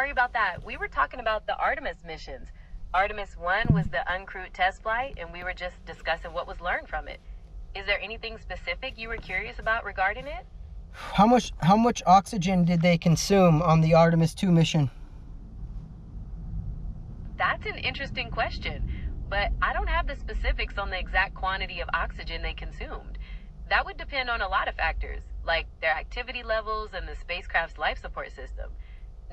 sorry about that. We were talking about the Artemis missions. Artemis 1 was the uncrewed test flight, and we were just discussing what was learned from it. Is there anything specific you were curious about regarding it? How much oxygen did they consume on the Artemis 2 mission? That's an interesting question, but I don't have the specifics on the exact quantity of oxygen they consumed. That would depend on a lot of factors, like their activity levels and the spacecraft's life support system.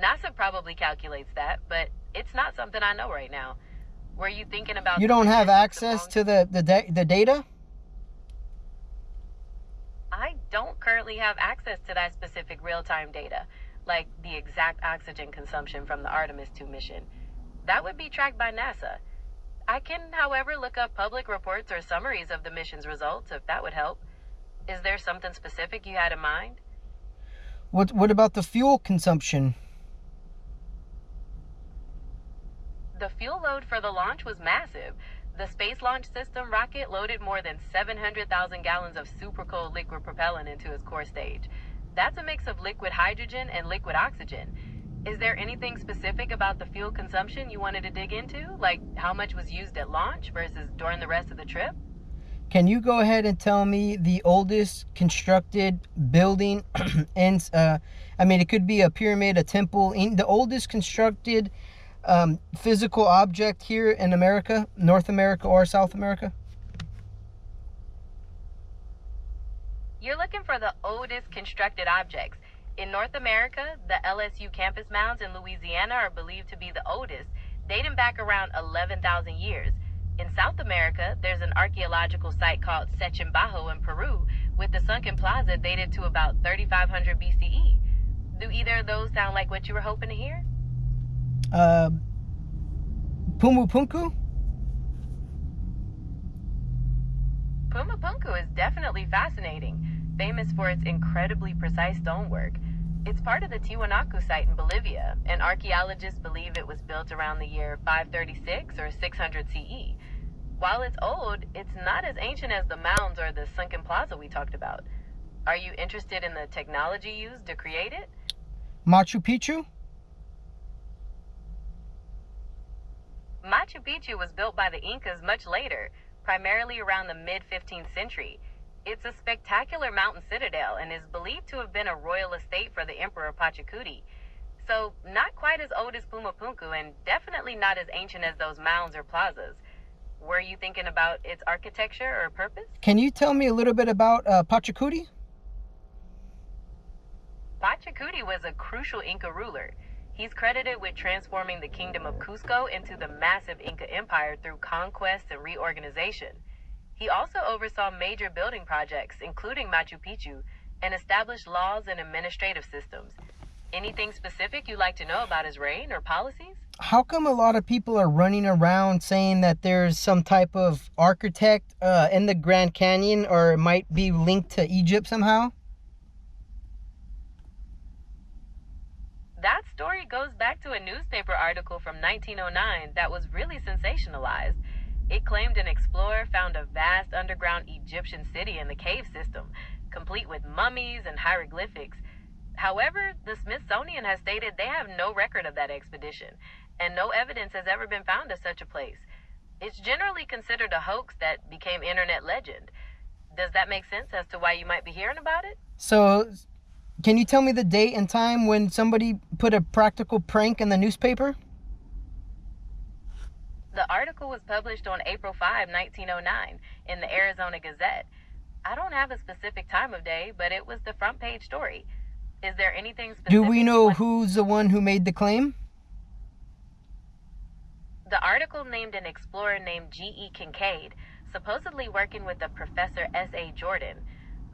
NASA probably calculates that, but it's not something I know right now. Were you thinking about... You don't have access to the data? I don't currently have access to that specific real-time data, like the exact oxygen consumption from the Artemis 2 mission. That would be tracked by NASA. I can, however, look up public reports or summaries of the mission's results, if that would help. Is there something specific you had in mind? What about the fuel consumption? The fuel load for the launch was massive. The Space Launch System rocket loaded more than 700,000 gallons of supercold liquid propellant into its core stage. That's a mix of liquid hydrogen and liquid oxygen. Is there anything specific about the fuel consumption you wanted to dig into? Like how much was used at launch versus during the rest of the trip? Can you go ahead and tell me the oldest constructed building it could be a pyramid, a temple, the oldest constructed physical object here in America, North America or South America? You're looking for the oldest constructed objects. In North America, the LSU campus mounds in Louisiana are believed to be the oldest, dating back around 11,000 years. In South America, there's an archaeological site called Sechin Bajo in Peru, with the sunken plaza dated to about 3500 BCE. Do either of those sound like what you were hoping to hear? Pumapunku? Pumapunku is definitely fascinating, famous for its incredibly precise stonework. It's part of the Tiwanaku site in Bolivia, and archaeologists believe it was built around the year 536 or 600 CE. While it's old, it's not as ancient as the mounds or the sunken plaza we talked about. Are you interested in the technology used to create it? Machu Picchu? Machu Picchu was built by the Incas much later, primarily around the mid-15th century. It's a spectacular mountain citadel and is believed to have been a royal estate for the Emperor Pachacuti. So, not quite as old as Pumapunku and definitely not as ancient as those mounds or plazas. Were you thinking about its architecture or purpose? Can you tell me a little bit about Pachacuti? Pachacuti was a crucial Inca ruler. He's credited with transforming the kingdom of Cusco into the massive Inca Empire through conquest and reorganization. He also oversaw major building projects, including Machu Picchu, and established laws and administrative systems. Anything specific you'd like to know about his reign or policies? How come a lot of people are running around saying that there's some type of architect in the Grand Canyon, or it might be linked to Egypt somehow? That story goes back to a newspaper article from 1909 that was really sensationalized. It claimed an explorer found a vast underground Egyptian city in the cave system, complete with mummies and hieroglyphics. However, the Smithsonian has stated they have no record of that expedition, and no evidence has ever been found of such a place. It's generally considered a hoax that became internet legend. Does that make sense as to why you might be hearing about it? So, can you tell me the date and time when somebody put a practical prank in the newspaper? The article was published on April 5, 1909, in the Arizona Gazette. I don't have a specific time of day, but it was the front page story. Is there anything specific? Do we know who's the one who made the claim? The article named an explorer named G.E. Kincaid, supposedly working with a Professor S.A. Jordan.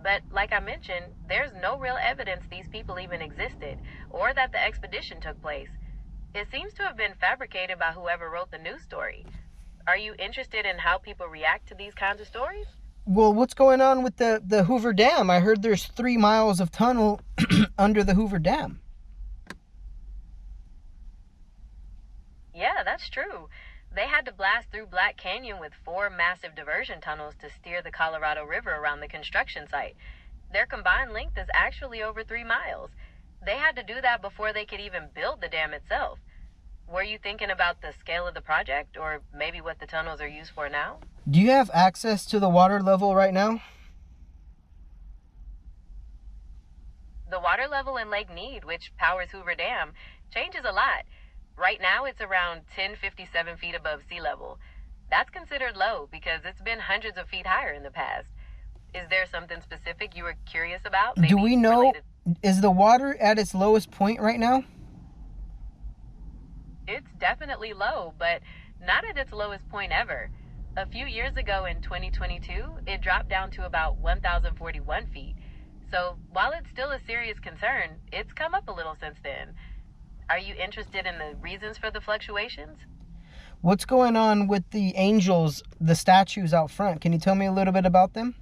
But like I mentioned, there's no real evidence these people even existed, or that the expedition took place. It seems to have been fabricated by whoever wrote the news story. Are you interested in how people react to these kinds of stories? Well, what's going on with the Hoover Dam? I heard there's 3 miles of tunnel under the Hoover Dam. Yeah, that's true. They had to blast through Black Canyon with 4 massive diversion tunnels to steer the Colorado River around the construction site. Their combined length is actually over 3 miles. They had to do that before they could even build the dam itself. Were you thinking about the scale of the project or maybe what the tunnels are used for now? Do you have access to the water level right now? The water level in Lake Mead, which powers Hoover Dam, changes a lot. Right now, it's around 1057 feet above sea level. That's considered low because it's been hundreds of feet higher in the past. Is there something specific you were curious about? Do we know, related- is the water at its lowest point right now? It's definitely low, but not at its lowest point ever. A few years ago in 2022, it dropped down to about 1,041 feet. So while it's still a serious concern, it's come up a little since then. Are you interested in the reasons for the fluctuations? What's going on with the angels, the statues out front? Can you tell me a little bit about them?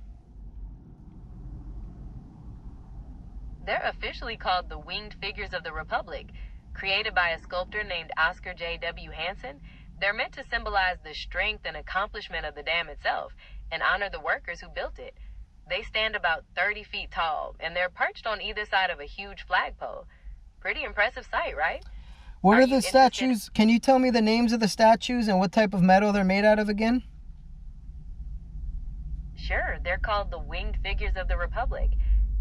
They're officially called the Winged Figures of the Republic. Created by a sculptor named Oscar J.W. Hansen, they're meant to symbolize the strength and accomplishment of the dam itself and honor the workers who built it. They stand about 30 feet tall, and they're perched on either side of a huge flagpole. Pretty impressive sight, right? What Are are you the interested- statues? Can you tell me the names of the statues and what type of metal they're made out of again? Sure, they're called the Winged Figures of the Republic,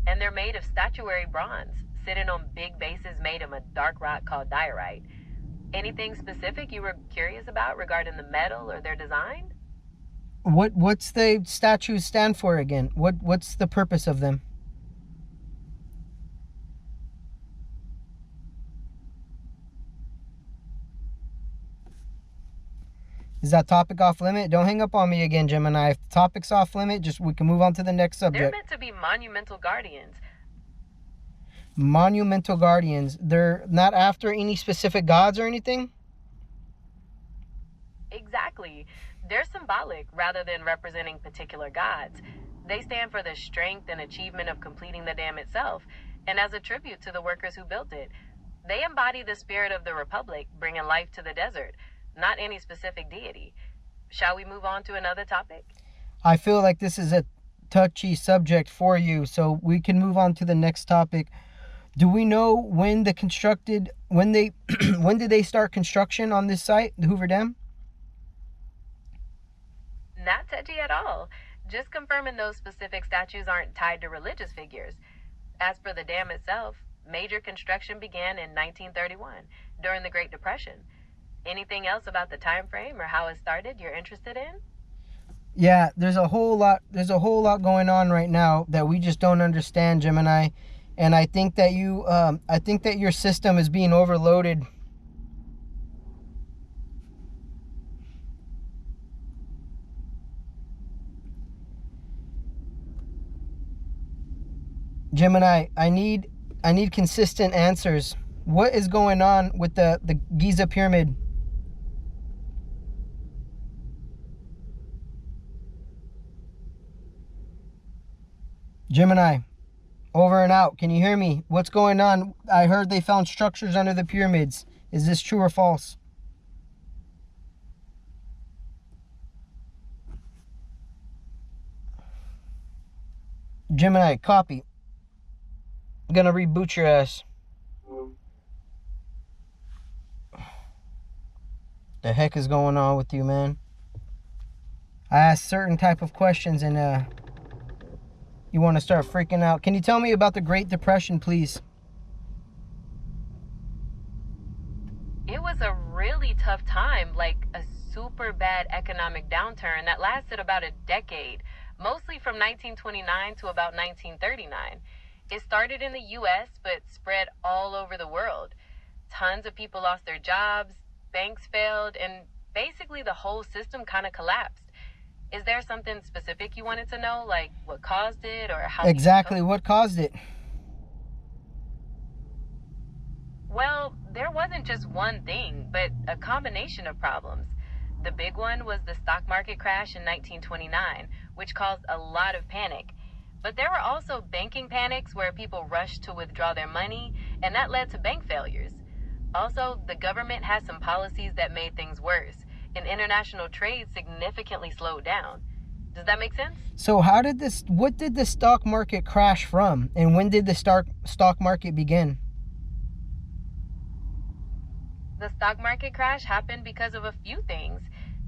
and they're made of statuary bronze, sitting on big bases made of a dark rock called diorite. Anything specific you were curious about regarding the metal or their design? What's the statues stand for again? What's the purpose of them? Is that topic off limit? Don't hang up on me again, Gemini. If the topic's off limit, just we can move on to the next They're subject. meant to be monumental guardians. Monumental guardians. They're not after any specific gods or anything? Exactly. They're symbolic rather than representing particular gods. They stand for the strength and achievement of completing the dam itself, and as a tribute to the workers who built it. They embody the spirit of the Republic, bringing life to the desert, not any specific deity. Shall we move on to another topic? I feel like this is a touchy subject for you, so we can move on to the next topic. Do we know when when did they start construction on this site, the Hoover Dam? Not touchy at all. Just confirming those specific statues aren't tied to religious figures. As for the dam itself, major construction began in 1931 during the Great Depression. Anything else about the time frame or how it started you're interested in? Yeah, there's a whole lot going on right now that we just don't understand, Gemini. And I think that your system is being overloaded. Gemini, I need consistent answers. What is going on with the Giza pyramid? Gemini, over and out. Can you hear me? What's going on? I heard they found structures under the pyramids. Is this true or false? Gemini, copy. I'm gonna reboot your ass. The heck is going on with you, man? I ask certain type of questions and you want to start freaking out. Can you tell me about the Great Depression, please? It was a really tough time, like a super bad economic downturn that lasted about a decade, mostly from 1929 to about 1939. It started in the US, but spread all over the world. Tons of people lost their jobs, banks failed, and basically the whole system kind of collapsed. Is there something specific you wanted to know, like what caused it or how? Exactly, what caused it? Well, there wasn't just one thing, but a combination of problems. The big one was the stock market crash in 1929, which caused a lot of panic. But there were also banking panics where people rushed to withdraw their money, and that led to bank failures. Also, the government had some policies that made things worse, and international trade significantly slowed down. Does that make sense? So what did the stock market crash from? And when did the stock market begin? The stock market crash happened because of a few things.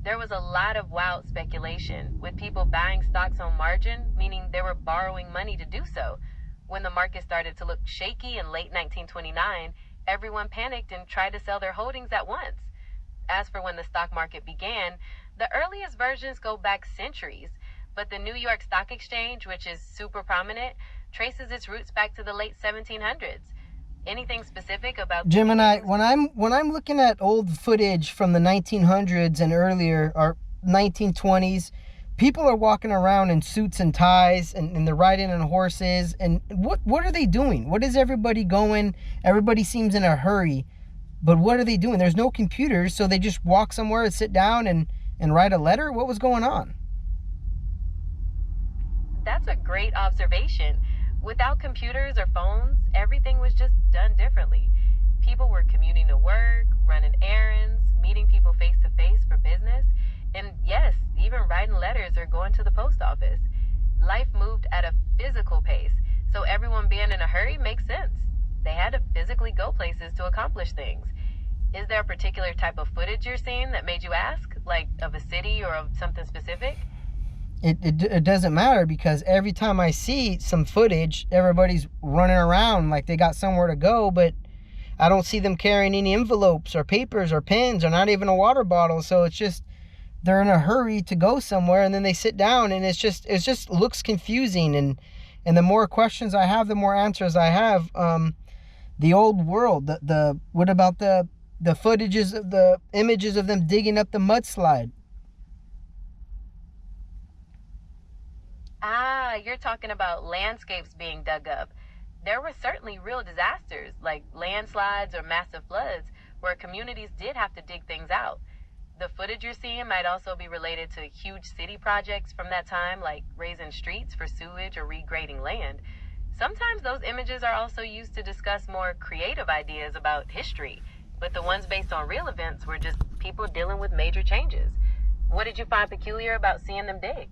There was a lot of wild speculation, with people buying stocks on margin, meaning they were borrowing money to do so. When the market started to look shaky in late 1929, everyone panicked and tried to sell their holdings at once. As for when the stock market began, the earliest versions go back centuries, but the New York Stock Exchange, which is super prominent, traces its roots back to the late 1700s. Anything specific about Gemini, when I'm looking at old footage from the 1900s and earlier, or 1920s, people are walking around in suits and ties, and they're riding on horses. And what are they doing? What is everybody going? Everybody seems in a hurry. But what are they doing? There's no computers, so they just walk somewhere and sit down and write a letter? What was going on? That's a great observation. Without computers or phones, everything was just done differently. People were commuting to work, running errands, meeting people face to face for business, and yes, even writing letters or going to the post office. Life moved at a physical pace, so everyone being in a hurry makes sense. They had to physically go places to accomplish things. Is there a particular type of footage you're seeing that made you ask, like of a city or of something specific? It doesn't matter, because every time I see some footage, everybody's running around like they got somewhere to go, but I don't see them carrying any envelopes or papers or pens or not even a water bottle. So it's just they're in a hurry to go somewhere, and then they sit down, and it just looks confusing. And the more questions I have, the more answers I have. The old world, what about the footages of the images of them digging up the mudslide? Ah, you're talking about landscapes being dug up. There were certainly real disasters, like landslides or massive floods, where communities did have to dig things out. The footage you're seeing might also be related to huge city projects from that time, like raising streets for sewage or regrading land. Sometimes those images are also used to discuss more creative ideas about history, but the ones based on real events were just people dealing with major changes. What did you find peculiar about seeing them dig?